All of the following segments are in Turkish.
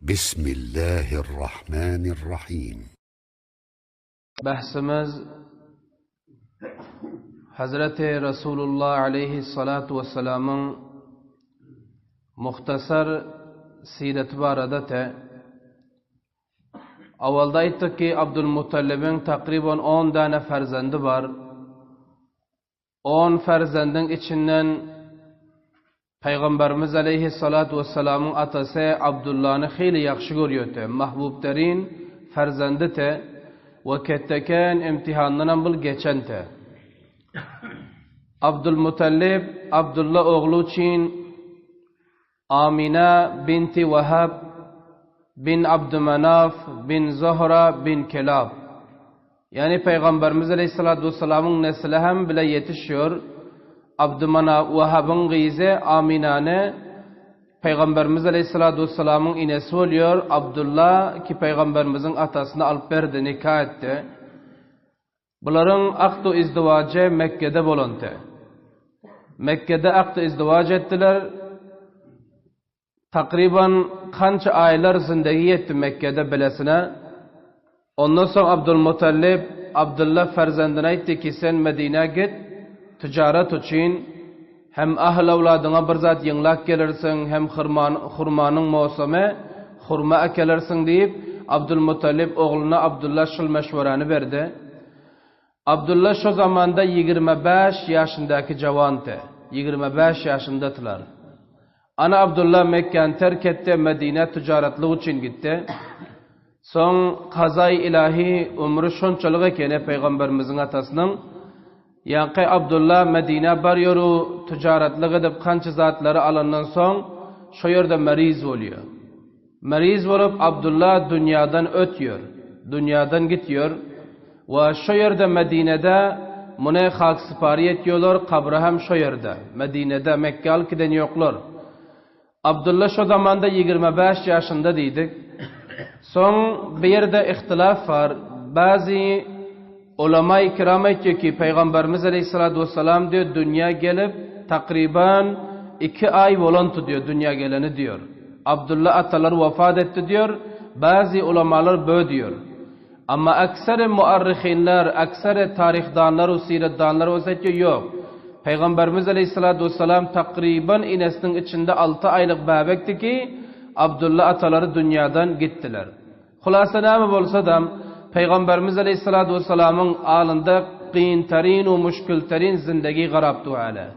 Bismillahirrahmanirrahim. Bahsimiz Hazreti Resulullah aleyhissalatu vesselam'ın muhtasar sireti barada te. Avvalda ayttık ki Abdülmuttalib'in takriben 10 tane farzandı var. 10 farzandın içinden Peygamberimiz aleyhissalatu vesselam'ın atası Abdullah'ını xeyli yaxşı görüyordu. Mahbubterin farzandı te. Ve ketteken imtihandan bil geçen te. Abdülmuttalib, Abdullah oğlu için Amina binti Vahab bin Abdümenaf bin Zuhra bin Kelab. Yani Peygamberimiz aleyhissalatu vesselam'ın nesli hem bile yetişiyor. Abdümenaf Vahab'ın gıyze Amina'ne Peygamberimiz aleyhissalatu vesselam'ın inesi oluyor. Abdullah ki Peygamberimizin atasını alıp verdi, nikah etti. Bunların akdu izdivacı Mekke'de bolondu. Mekke'de akdu izdivac ettiler. Takriben kança aylar zindagi etti Mekke'de bilesine. Ondan sonra Abdülmuttalib Abdullah farzandına etti ki sen Medine git, ticaret için hem ahl avladına bir zat yınlak gelirsin, hem hurmanın mevsimi hurma ekelirsin deyip Abdülmuttalib oğluna Abdullah şıl meşvaranı verdi. Abdullah şu zamanda 25 yaşındaki cavandı. 25 yaşındadılar. Ana Abdullah Mekke'ni terk etti, Medine ticaretli için gitti. Son kazay ilahi umru şunçalığı ekene Peygamberimizin atasının yani Abdullah Medine baryoru ticaretli gidip kançı zatları alandan son şu yerde meriz oluyor. Meriz olup Abdullah dünyadan ötüyor. Dünyadan gidiyor. Ve şu yerde Medine'de mune halk sipari ediyorlar. Kabri hem şu yerde. Medine'de Mekke halkiden yoklar. Abdullah şu zamanda 25 yaşında dedik. Son bir yerde ihtilaf var. Bazı ulema-i kiram ediyor ki Peygamberimiz aleyhissalatu vesselam diyor dünya gelip takriben 2 ay volantu diyor dünya geleni diyor. Abdullah ataları vefat etti diyor. Bazı ulemalar böyle diyor. Ama aksari muarrihinler, aksari tarihdanlar ve siretdanlar özetliyor yok. Peygamberimiz aleyhissalatu vesselam takriben inesinin içinde 6 aylık bebekti ki Abdullah ataları dünyadan gittiler. Hulasa ne olsa da Peygamberimiz aleyhissalatu vesselam'ın alında qiyintarin ve müşkülterin zindagi garabtu hale.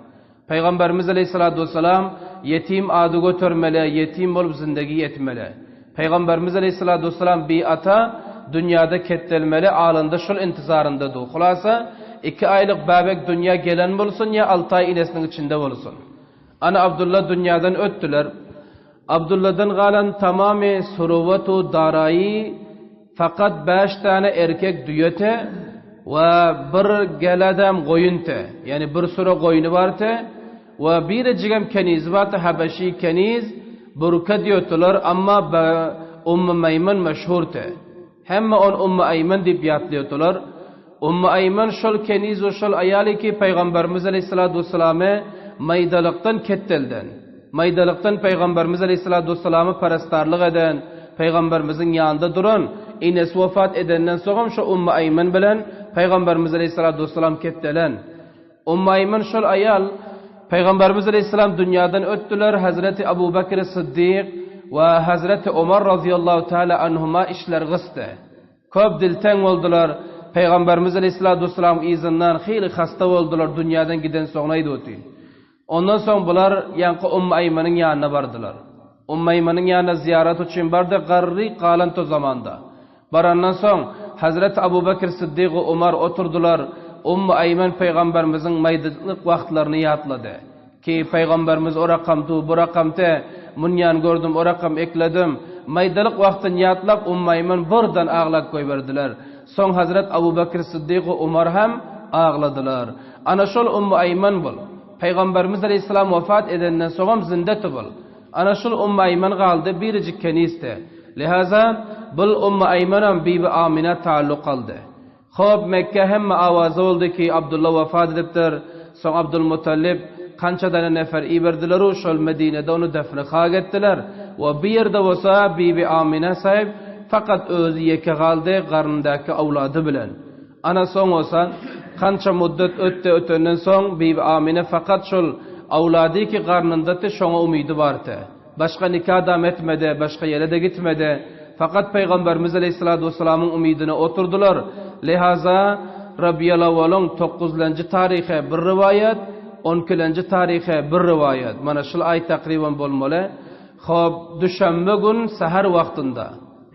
Peygamberimiz aleyhissalatu vesselam yetim adı götürmeli, yetim olup zindagi etmeli. Peygamberimiz aleyhissalatu vesselam bir ata dünyada kettelmeli, alında şul intizarındadır. Hulasa 2 aylık bebek dünya gelen olsun ya 6 ay inesinin içinde olsun. Ana Abdullah dünyadan öttüler. Abdullah'dan galan tamamı suruvetu darayi fakat 5 tane erkek düyete ve bir geladam koyunte. Yani bir sürü koyunu vardı ve bir cigem keniz vardı, Habeşi keniz burka diyordular ama Ümmü Meymun meşhurdu. Hem on Ümmü Ayman deyip yatlıyordular. Ümmü Ayman şol keniz ve şol ayali ki Peygamberimiz aleyhissalatu vesselam'ı maydalıktan kettelden. Maydalıktan Peygamberimiz aleyhissalatu vesselam'ı parastarlık eden, Peygamberimizin yanında duran, ines vefat edenden sonra şu Ümmü Ayman bilen Peygamberimiz aleyhissalatu vesselam kettelen. Ümmü Ayman şol ayal Peygamberimiz aleyhissalam dünyadan öttüler. Hazreti Abu Bakr Sıddık ve Hazreti Ömer radıyallahu teala anhuma işler gıstı. Köp dilten oldular. Peygamberimiz aleyhissalatu vesselam izinden xeyli hasta oldular. Dünyadan giden sonraydı o değil. Ondan sonra bunlar yankı Ümmü Ayman'ın yanına vardılar. Ümmü Ayman'ın yanına ziyaret için vardı. Garri kalan to zamanda. Barandan sonra Hazreti Abu Bakr Sıddık ve Ömer oturdular. Ümmü Ayman Peygamberimizin maydalık vaktlarını yatladı. Ki Peygamberimiz o rakamtu, bu rakamte, munyan gördüm, o rakam ekledim. Maydalık vaktini yatlap Ümmü Ayman buradan ağlak koyverdiler. Son Hazreti Abu Bakr Sıddık ve Ömer hem ağladılar. Ana şol Ümmü Ayman bul. Peygamberimiz aleyhisselam vefat edenden sonra zindeti bul. Ana şol Ümmü Ayman kaldı biricik keniste. Lihaza bul Ümmü Ayman'ın Bibi Amine taalluk kaldı. Xo'p Mekke hemme avazı oldu ki Abdullah vefat ediptir. Son Abdülmuttalib kança tane nefer iberdiler o şol Medine'de onu defne xag ettiler. ve bir yerde olsa Bibi Amine sahip fakat özü yeke kaldı karnındaki avladı bilen. Ana son olsa kança müddet ötenden son Bibi Amine fakat şol avladı ki karnında te şona umidi vardı. Başka nikah adam etmedi, başka yere de gitmedi. Fakat Peygamberimiz Aleyhisselatü Vesselam'ın umidine oturdular. Lihaza Rabi'yallahu alon 9. tarihe bir rivayet, 12. tarihe bir rivayet. Mana şul ay takriban bolmalı. Xo'p, dushanba gün sahar vaqtında,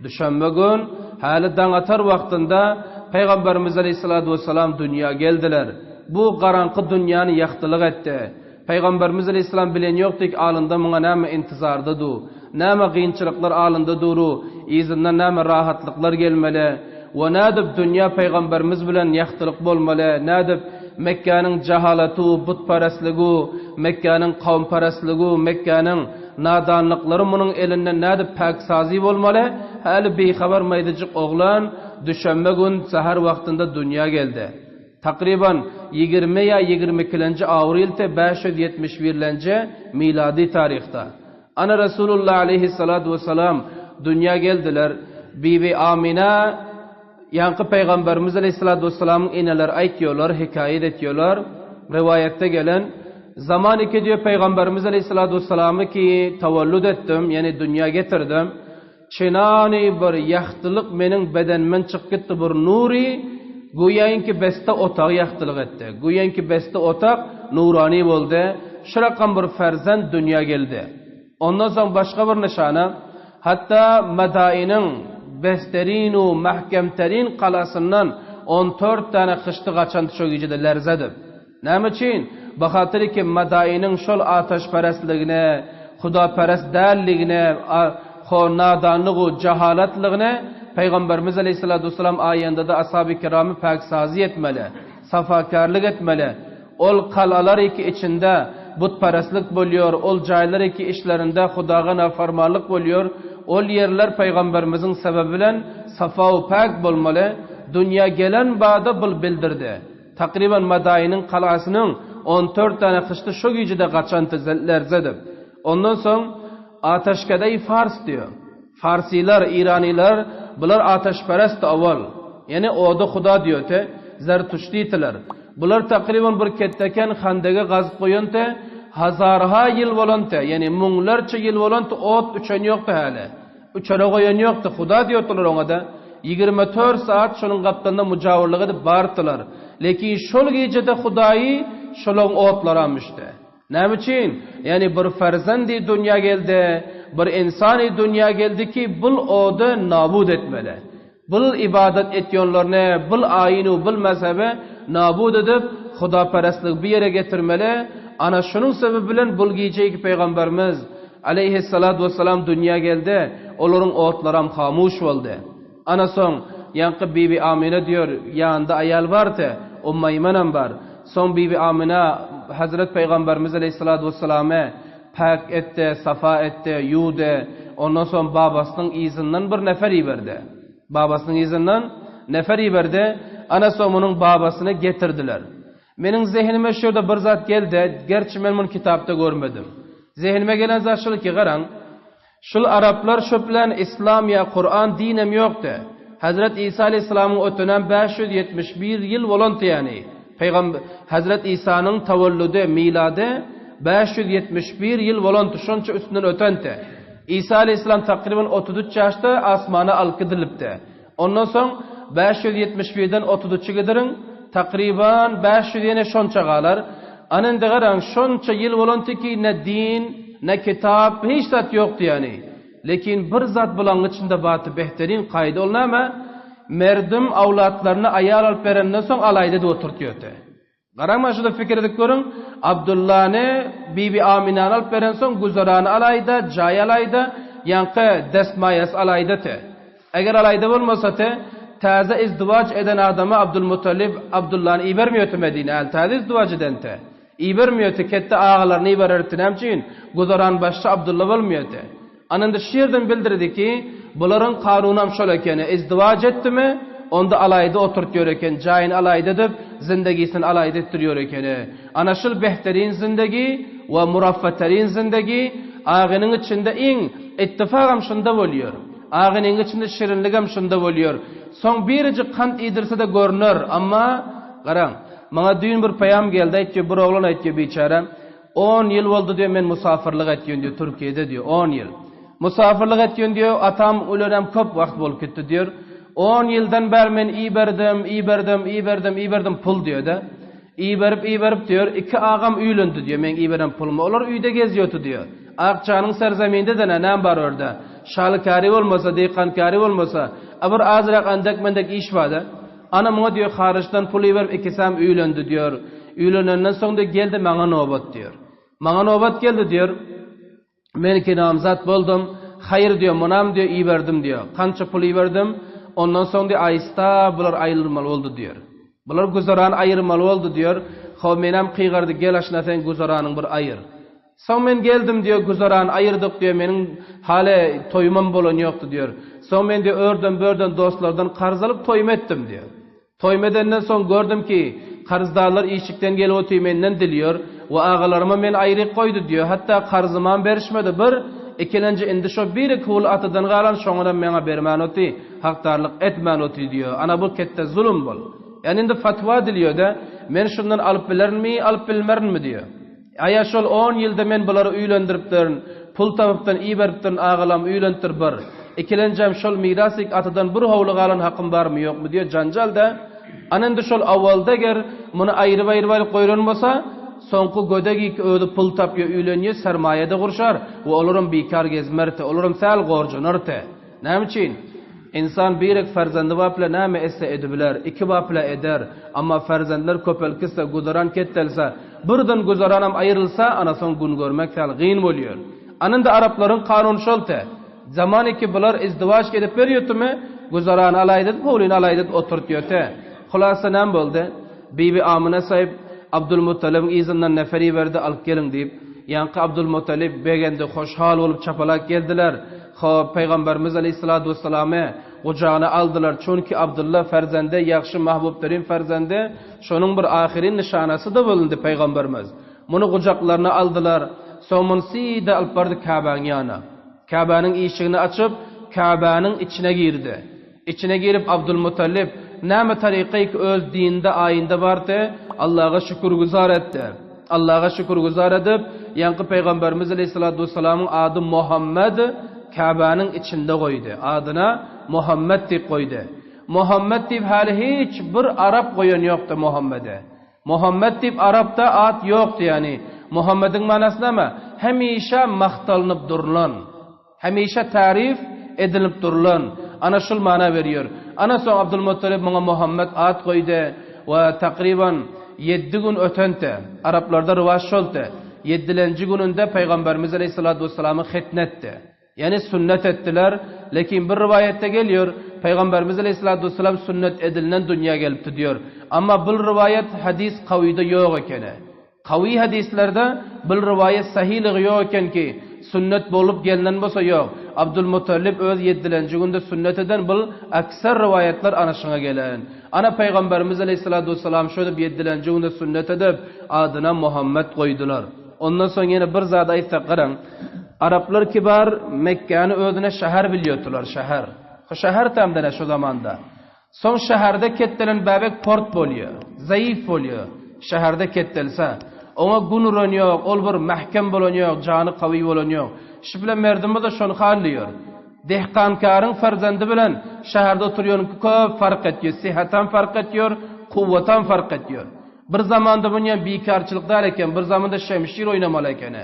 dushanba gün hali dangatar vaqtında Peygamberimiz Aleyhisselatü Vesselam dünya geldiler. Bu qaranqı dünyanı yaxtılıq etdi. Peygamberimiz Aleyhisselam bilen yoktuk alında mına näme intizarda du, näme qiyinçiliklar alında duru, izinden näme rahatlıklar gelmeli. Ve nadib dünya Peygamberimiz bilen yaxtılıq bolmalı, nadib Mekke'nin cehalatu, butparastlığı, Mekke'nin kavmparastlığı, Mekke'nin nadanlıkları bunun elinden nadib paksazi bolmalı. Hali bexabar maydacık oğlan düşenme gün sahar vaktinde dünya geldi. Takriban 20 ya 22. Avril'te 571. miladi tarihte. Ana Resulullah aleyhissalatu vesselam dünya geldiler. Bibi Amine yankı Peygamberimiz Aleyhisselatü Vesselam'ın ineler aytıyorlar, hikayet ediyorlar. Rivayette gelen zaman ki diyor Peygamberimiz Aleyhisselatü Vesselam'ı ki tevellüd ettim, yani dünya getirdim. Çinani bir yaxtılık menin bedenmen çıkıp gitti bir nuri, güyen ki beste otak yaxtılık etti. Güyen ki beste otak nurani oldu. Şurakan bir ferzend dünya geldi. Ondan sonra başka bir nişana, hatta Madain'in besterinu mahkemterin qalasından 14 tane kıştı qaçan çok icide lerzedib. Näme için? Baxatır ki Madain'in şol ataşperestligine, xudaperest dälligine, nadanlığı, cehalatligine Peygamberimiz Aleyhisselatü Vesselam ayında da ashab-ı kiramı paksazi etmeli, safakarlık etmeli. Ol qalalar iki içinde butperestlik boluyor, ol jaylar iki işlerinde Xudaga nafarmanlık boluyor. Ol yerler Peygamberimizin sebebiyle safa ve pak bolmalı. Dünya gelen bağda bildirdi. Takriban Madain'in kalasının 14 tane kıştı şu gücüde kaçan lerzedib. Ondan sonra ateşkadey Fars diyor. Farsiler, İraniler bunlar ateşperest avval. Yani oda Xuda diyor te, Zertuştitiler. Bunlar takriban bir ketteken handege gaz koyun te, hazarha yıl volante, yani munlarca yıl volante ot üçen yoktu hali. Üçene koyun yoktu. Xuda diyordular ona da. 24 saat şunun kaptanında mücavirliği de bartılar. Lekin şol gecede Xudayı şolun otlar almıştı. Ne için? Yani bir ferzendi dünya geldi, bir insani dünya geldi ki bul odu nabud etmeli. Bul ibadet etiyonlarını, bul ayinu, bul mezhebe nabud edip Xudaperestlik bir yere getirmeli. Ana şunun sebebiyle bul giyeceği ki Peygamberimiz Aleyhisselatü Vesselam dünya geldi, onların otlaram hamuş oldu. Ana son yankı Bibi Amine diyor, yanında ayal vardı, Maymunam var. Son Bibi Amine Hazret Peygamberimiz Aleyhisselatü Vesselam'ı pak etti, safa etti, yudu. Ondan sonra babasının izinden bir nefer verdi. Babasının izinden nefer verdi. Ana son onun babasını getirdiler. Benim zihnime şurada bir zat geldi. Gerçi ben bunu kitapta görmedim. Zihnime gelen zat şöyle ki qaran. Şul Araplar şöplen İslam ya Kur'an dinem yoktu. Hazret İsa Aleyhisselam'ın ötünen 571 yıl volantı yani. Peygamber Hazret İsa'nın tevellüdü, miladı 571 yıl volantı. Şonça üstünden ötente. İsa Aleyhisselam takriben 33 yaşta asmana alkıdılıptı. Ondan sonra 571'den 33'e giderin. Takriben 500 yine şonça qalar. Anan dağaran şonça yıl volantı ki ne din, ne kitap, hiç zat yoktu yani. Lekin bir zat bulan içinde batı behterin kaydı olun ama merdim avlatlarını ayar alıp verenden son alayda da oturtuyordu. Qaranma şurada fikir edip görün. Abdullah'ını Bibi Amine'ni alıp veren son guzaranı alayda, cay alayda, yankı destmayas alayda te. Eğer alayda olmasa te, taze izdivac eden adamı Abdülmuttalib Abdullah'ını iyi vermiyordu Medine. Taze izdivac eden te. İyi vermiyordu. Kette ağalarını iyi verirtin hemçin. Guzaran başta Abdullah olmuyordu. Anında şiirden bildirdi ki bunların kanunam şöyle ki izdivac etti mi onda alayda oturtuyor eken, cayin alayda edip zindegisini alayda ettiriyor eken. Anaşıl behterin zindegi ve muraffeterin zindegi ağının içinde en ittifakam şunda oluyor. Ağının içinde şirinligam şunda oluyor. Son biricik kant idirse de görünür ama qarang, bana düğün bir payam geldi aytki bir oğlan aytki biçare 10 yıl oldu diyor men musafirlik etken diyor Türkiye'de diyor 10 yıl. Musafirlik etken diyor atam ölenem köp vakt bolup gitti diyor. 10 yıldan beri men iyi verdim pul diyor da. İyi verip diyor. 2 ağam üylendi diyor men iyi veren pulumu. Onlar üyde geziyordu diyor. Akçanın serzamininde de ne var orada? Şalıkari olmasa, deykankari olmasa, aber azrak andak mendek iş vardı. Ana bana diyor hariçten pulu verip 2 sam üylendi diyor. Üylenenden sonra da geldi bana nöbet diyor. Bana nöbet geldi diyor. Men ki namzat buldum. Hayır diyor, munam diyor iyi verdim diyor. Kança pulu verdim. Ondan sonra diyor aysta bular ayrılmalı oldu diyor. Bular guzaran ayırmalı oldu diyor. Xo menam qiygardı gel aşnaten guzaranın bir ayır. Son men geldim diyor guzaran ayırdık diyor menin hale toymam bolan yoktu diyor. Son men diyor örden dostlardan qarz alıp toym ettim diyor. Toym edenden son gördüm ki qarzdağlar işikten gelip otuy menden diliyor. Ve ağalarıma men ayrı koydu diyor. Hatta qarzıman berişmedi bir. İkilenci indi şu bir kul atıdan qalan şoňadan meňe bermän oti, hakdarlyk etmän oti diyor. Ana bu kette zulüm bol. Yani indi fatwa diliyor da men şundan alıp bilermi, alıp bilmermi diyor. Aya şol 10 yılda men bulary üýlendiripdirin, pul tapypdan iyi beripdirin ağalam üýlentir bir. İkilenjem şol mirasik atıdan bir howly qalan haqqym barmy ýokmy diyor janjal da. Ananda şol awalda ger muny aýryp goýran bolsa, soňky gödegi öýdi pul tapýar üýlenýär, sermaýede gurşar we olaryň bekar gezmerde, olaryň sal gorjunarty. Näme üçin? İnsan birek farzandy bapla näme esse edibiler, 2 bapla eder, amma farzandlar köpelkise guzaran kettelse, birden guzaranam aýrylsa, ana soň gün görmek sal gyn bolýar. Ananda Araplaryň kanuny şolta. Zamany ki bular izdiwaç edip berýärmi, guzaran alaýdy, pulyn alaýdy oturtýardy. Hulasa näme boldy? Bibi Amina sahip Abdülmuttalib izinden neferi verdi alıp gelin deyip yankı Abdülmuttalib begende hoşhal olup çapalak geldiler. Peygamberimiz Aleyhissalatu vesselam'e ocağına aldılar. Çünkü Abdullah ferzende yakşı mahbublerin ferzende şonun bir ahirin nişanası da bulundu Peygamberimiz. Bunu kucaklarına aldılar. Somun sida alıp bardı Kabe'nin yana. Kabe'nin işini açıp Kabe'nin içine girdi. İçine girip Abdülmuttalib näme tariqayk öz dinde ayında bardı Allah'a şükürgüzar etti. Allah'a şükürgüzar edip yankı Peygamberimiz Aleyhissalatu vesselam'ın adı Muhammed Kabe'nin içinde koydu. Adına Muhammed deyip koydu. Muhammed deyip hali hiç bir Arap koyan yoktu Muhammed'e. Muhammed deyip Arap'ta ad yoktu yani. Muhammed'in manası ne mi? Hemişe maqtalınıp durulan. Hemişe tarif edilip durulan. Ana şul mana veriyor. Ana son Abdülmuttalib bana Muhammed ad koydu. Ve takriban 7 gün ötente Araplarda rivaj şoltu. 7. gününde Peygamberimiz Aleyhissalatu vesselam'ı xetnetti. Yani sünnet ettiler. Lakin bir rivayette geliyor. Peygamberimiz Aleyhissalatu vesselam sünnet edilinden dünya gelipti diyor. Ama bu rivayet hadis kavide yok ekene. Kavi hadislerde bu rivayet sahihliği yok eken ki sünnet bolup gelinen bolsa yok. Abdülmuttalib öz 7. günde sünnet eden bu aksar rivayetler anışına gelen. Ana Peygamberimiz Aleyhissalatu vesselam şöyle 7. günde sünnet edip adına Muhammed koydular. Ondan sonra yine bir zat ayıpta qarang. Araplar kibar Mekke'ni özüne şehir biliyordular, şehir. O şehir tamdana şu zamanda. Son şehirde kettelen babek port bolýar, zayıf bolýar. Şehirde kettelsa, ona gunuran yok, ol bir mahkem bolan yok, canı qawi bolan yok. Şu bilen merdimi de şonu halliyor. Dehqankarın farzandy bilen şehirde oturýan köp fark etýär, sihatan fark etýär, kuvvatan fark etýär. Bir zamanda bunyan bekarçylyk eken, bir zamanda şemşir oynamaly eken.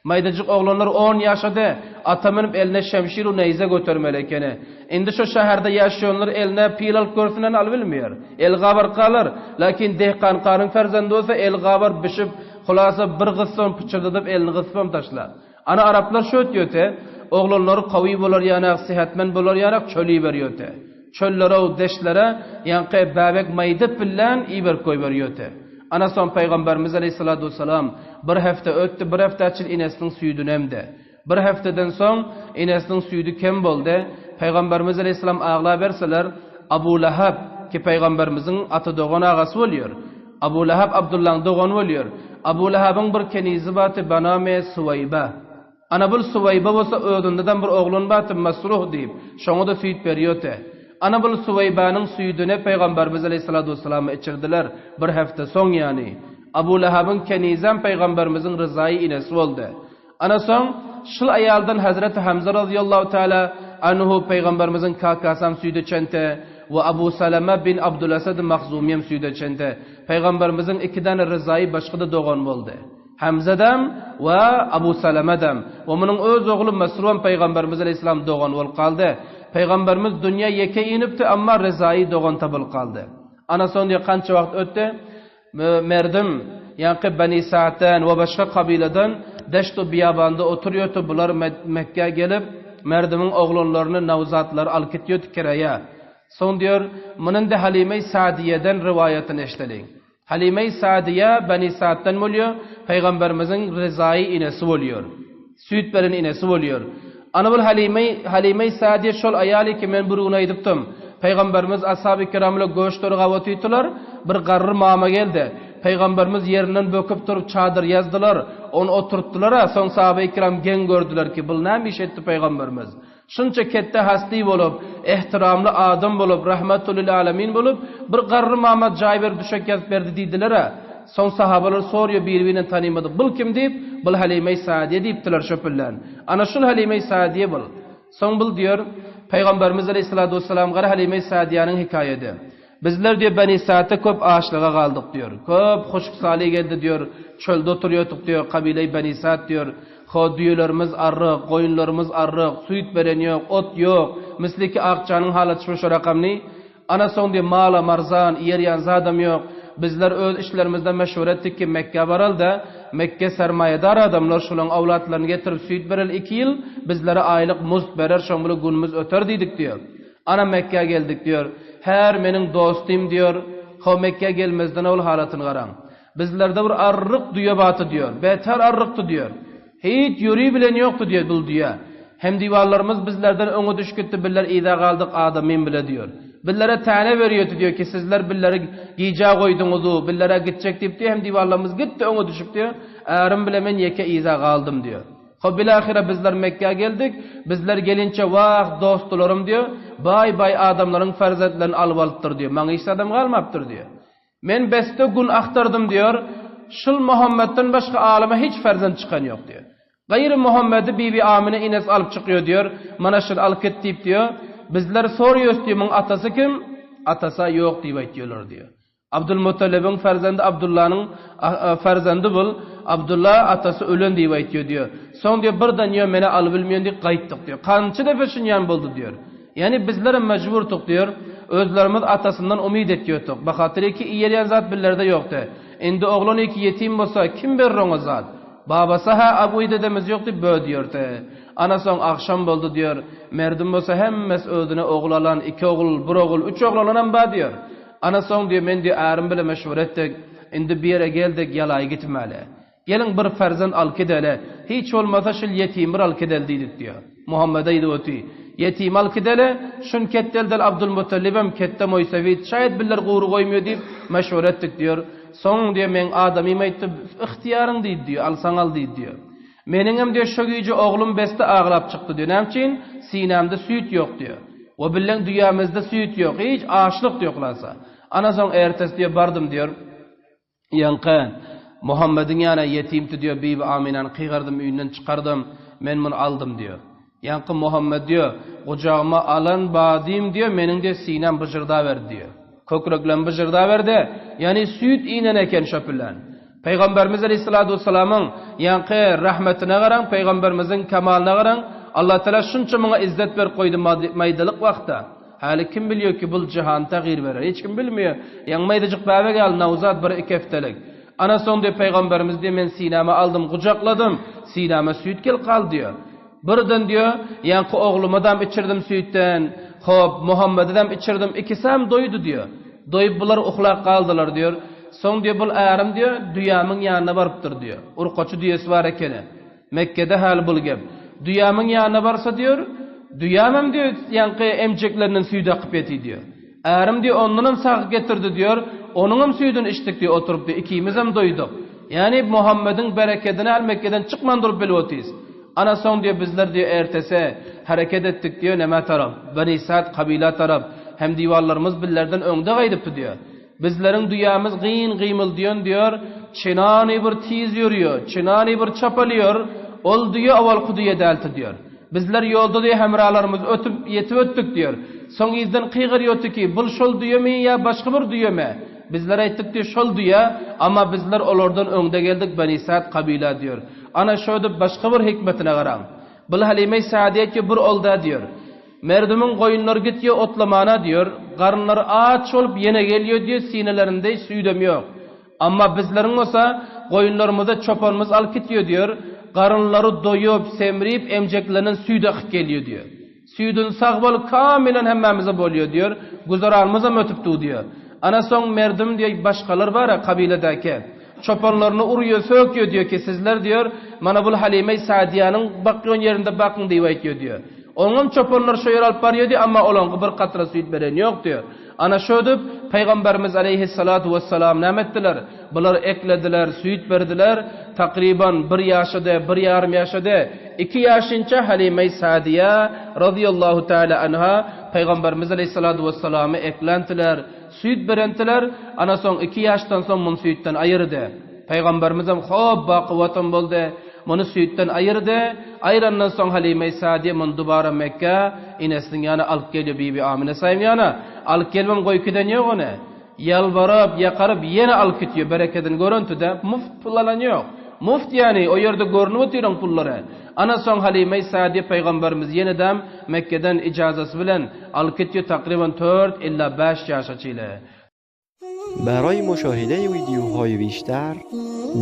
Maydacık oğlanlar 10 yaşada atamın eline şemşir ve neyze götürmeli eken. Indi şu şehirde yaşayanlar eline pil alıp görünen albilmiyor. El gabar kalır. Lakin dehqankarın farzandy olsa el gabar bişip hulasa bir gısson pıçırdıp elini gısfam taşlar. Ana Araplar şu ötüyote, oğlanları qawi bolar yanak, sihatmen bolar yanak çölü veriyote. Çöllere o deşlere yankı babek maydı pillen iber koy veriyote. Ana son Peygamberimiz Aleyhissalatu vesselam bir hafta öttü, bir hafta açıl inesinin suyudun emdi. Bir haftadan son inesinin suyudu kem boldu. Peygamberimiz Aleyhisselam ağla verseler, Abu Lahab ki Peygamberimizin atı doğan ağası oluyor. Abu Lahab Abdullah'ın doğan oluyor. Abu Lahab'ın bir kenizi batı Baname Suvayba. Ana bul Suvayba bolsa ödünden bir oğlun batı Masruh deyip, şoňa da süýt berýärdi. Ana bul Suvaybanyň süýdüne Peýgamberimiz aleyhissalatu vesselam içirdiler bir hafta soň ýani. Abu Lahab'ın kenizan Peygamberimizin rızayı inesi oldu. Ana son şıl ayaldan Hazreti Hamza radıyallahu teala anhu Peygamberimizin kakasam süyde çente ve Abu Salama bin Abdülasad Mahzumiyem süyde çente. Peygamberimizin ikiden rızayı başka da doğan oldu. Hamza'dam ve Abu Salama'dam ve bunun öz oğlu Mesruhan Peygamberimiz aleyhisselam doğan ol kaldı. Peygamberimiz dünya yeke inipti ama rızayı doğan tabıl kaldı. Ana son diye kança vakt öttü. Merdim yani Bani Sa'd'dan ve başka kabileden deşto biyabanda oturuyordu. Bunlar Mekke'ye gelip merdimin oğlanlarını navzatlar alıp gidiyordu kiraya. Son diyor bunun da Halime-i Sa'diye'den rivayetini eşitleyin. Halime-i Sa'diye Bani Sa'd'dan oluyor. Peygamberimizin rızayı inesi oluyor. Sütberin inesi oluyor. Ana bu Halime-i Sa'diye şol ayali ki men buruna ediptim. Peygamberimiz ashab-ı kiramla goştoru gavatıydılar. Bir garrı mama geldi. Peygamberimiz yerinden böküp durup çadır yazdılar. Onu oturttular. Son sahabe-i kiram gen gördüler ki bu ne iş etti Peygamberimiz. Şunca kette hasti bolup, ehtiramlı adam bolup, rahmetullil alamin bolup, bir garrı mama cayber düşek yazıp verdi deydiler. Son sahabalar soruyor birbirine tanımadı. Bul kim deyip, bul Halime-i Sa'diye deyiptiler şöpüllen. Ana şul Halime-i Sa'diye bul. Son bul diyor, Peygamberimiz aleyhissalatu vesselam gara Halime-i Sa'diye'nin hikayede. Bizler diyor Bani Sa'd'da köp ağaçlığa kaldık diyor. Köp hoşuk salih geldi diyor. Çölde oturuyorduk diyor. Kabile-i Bani Sa'd diyor. Düğülerimiz arrık, koyunlarımız arrık, süt veren yok, ot yok. Misliki akçanın halat şu rakamni. Ana son diyor mala marzan, yer yansı adam yok. Bizler öz işlerimizde meşhur ettik ki Mekke varal da Mekke sermayedar adamlar şulan avlatlarını getirip süt verel 2 yıl bizlere aylık muzd verer şoňly günümüz öter dedik diyor. Ana Mekke'ye geldik diyor. Her menin dostum diyor. Ho Mekke'ye gelmezden ol halatını garan. Bizlerde bir arrık duya batı diyor. Beter arrıktı diyor. Hiç yürü bilen yoktu diyor bu duya. Hem divarlarımız bizlerden öňe düşkütti. Biller ida kaldık adamın bile diyor. Billere tane veriyordu diyor ki sizler billere giyeceğe koydunuzu, billere gidecek deyip diyor. Hem divarlarımız gitti öňe düşüp diyor. Ağrım bile men yeke iza kaldım diyor. Bilahire bizler Mekke'ye geldik. Bizler gelince vah dostlarım diyor. Bay bay adamların ferzatlarını alıp alıptır diyor. Bana hiç adam kalmaptır diyor. Men beste gün aktardım diyor. Şul Muhammed'den başka aleme hiç ferzat çıkan yok diyor. Gayrı Muhammed'i Bibi Amine ines alıp çıkıyor diyor. Mana şul alıp deyip diyor. Bizler soruyoruz diyor. Bunun atası kim? Atası yok deyip diyorlar diyor. Abdülmuttalib'in ferzandı Abdullah'ın ferzandı bul. Abdullah atası ölen deyip aytıyor diyor. Son diyor birden diyor meni alıp bilmeyen diye kayıttık diyor. Kançı defa şunyan buldu diyor. Yani bizlere mecburtuk diyor. Özlerimiz atasından umid etiyorduk. Bakatırı ki iyiyen zat billerde yoktu. Indi oğlan iki yetim olsa kim verir ona zat? Babası ha abu dedemiz yoktu bö diyordu. Ana son akşam buldu diyor. Merdim olsa hemmes ödüne oğlalan 2 oğul, 1 oğul, 3 oğlanan ba diyor. Ana son diyor men diyor ağrım bile meşhur ettik. Indi bir yere geldik yalay gitmeli. Gelin bir ferzan al kedele. Hiç olmasa şul yetim bir al kedel dedik diyor. Muhammed'e idoti. Yetim al kedele. Şun ketteldel Abdülmuttalib'em kette moysavit. Şayet biller guru koymuyor deyip meşhur ettik diyor. Son diyor men adamım aytdı. İhtiyarın deydi diyor. Alsan al deydi diyor. Meningem diyor şu gücü oğlum beste ağlap çıktı diyor. Nemçin? Sinemde süt yok diyor. O billen dünyamızda süt yok. Hiç ağaçlık diyor klasa. Ana son ertesi diyor bardım diyor. Yankın. Muhammed'in yana yetimti diyor. Bibi Amine'ni kıygardım üyünden çıkardım. Men bunu aldım diyor. Yankı Muhammed diyor. Ocağıma alan badim diyor. Menin de sinem bıcırda verdi diyor. Kökreklen bıcırda verdi. Yani süt inen eken şöpülen. Peygamberimiz Aleyhisselatü Vesselam'ın yankı rahmetine garan. Peygamberimizin kemalına garan. Allah Teala şunça bana izzet ver koydu maydalık vakta. Hali kim biliyor ki bu cihan tağir verir. Hiç kim bilmiyor. Yan maydacık bebe gel navzat bir 2 haftalık. Ana son diyor Peygamberimiz diyor men sineme aldım kucakladım. Sineme süt gel kal diyor. Birden diyor yankı oğlumadan içirdim sütten. Hop Muhammed'den içirdim. İkisem doydu diyor. Doyup bunlar uhlak kaldılar diyor. Son diyor bul ağrım diyor. Dünyamın yanına varıptır diyor. Urkoçu diyesi var ekene. Mekke'de hal bul geb. Dünyamın yanına varsa diyor. Dünyamım diyor yankı emceklerinin suyu akıp eti diyor. Ağrım diyor onunun sağ getirdi diyor. Onunum süydün içtik diyor oturup diyor. İkimiz hem doyduk. Yani Muhammed'in bereketini Mekke'den çıkmandırıp belirtiyiz. Ana son diyor bizler diyor ertese hareket ettik diyor neme taraf. Beni Sa'd kabila taraf. Hem divarlarımız billerden önde gaydıptı diyor. Bizlerin duyamız gıymıl diyor. Çinani bir tiz yürüyor. Çinani bir çapalıyor. Ol diyor aval kuduya delti diyor. Bizler yolda diyor hemralarımız yetip öttük diyor. Son izden kıygırıyordu ki bul şol diyor mu ya başka bir diyor mu? Bizler ayttık diyor şol diyor ama bizler olordan önde geldik Beni Sa'd kabila diyor. Ana şöyle başka bir hikmetine garam. Bil Halime-i Sa'diye ki bir olda diyor. Merdumun koyunlar gitiyor otlamana diyor. Karınları aç olup yine geliyor diyor. Sinelerinde süydem yok. Ama bizlerin olsa koyunlarımıza çopanımız al gidiyor diyor. Karınları doyup semriyip emceklerinin süyde akıp geliyor diyor. Süydün sağbalı kamilen hemmemize boluyor diyor. Guzaralımıza mötüptü diyor. Ana son merdum diyor başkalar var ya kabiledeki. Çopanlarını uruyor söküyor diyor ki sizler diyor. Mana bu Halime-i Sa'diye'nin bakın yerinde bakın diye aytıyor diyor. Onun çopanlar şöyle alıp barıyor diyor ama olan bir katra süt veren yok diyor. Ana şöyle Peygamberimiz aleyhissalatu vesselam ne ettiler? Bunlar eklediler, süt verdiler. Takriban 1 yaşında, 1,5 yaşında, 2 yaşınca Halime-i Sa'diye radıyallahu teala anha Peygamberimiz aleyhissalatu vesselam'ı eklentiler, süt verentiler. Ana son 2 yaştan son bunu sütten ayırdı. Peygamberimizem xo'p baquvatan bo'ldi. Bunu sütten ayırdı. Ayrandan son Halime-i Sa'diye mun dubara Mekke inesinin yana alıp geliyor Bibi Amine sayım yana. Alıp gelmem koy kiden yok ona. Yalvarıp yakarıp yine alıp gidiyor bereketin görüntüde. Muft pullalan yok. Muft yani o yerde görünüp oturan pulları. Ana son Halime-i Sa'diye Peygamberimiz yeniden Mekke'den icazası bilen alıp gidiyor takriban 4 ila 5 yaşaçıyla. برای مشاهده ویدیوهای بیشتر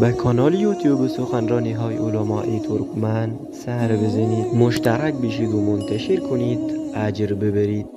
به کانال یوتیوب سخنرانی های علماء ترکمن سر بزنید، مشترک بشید و منتشر کنید، اجر ببرید.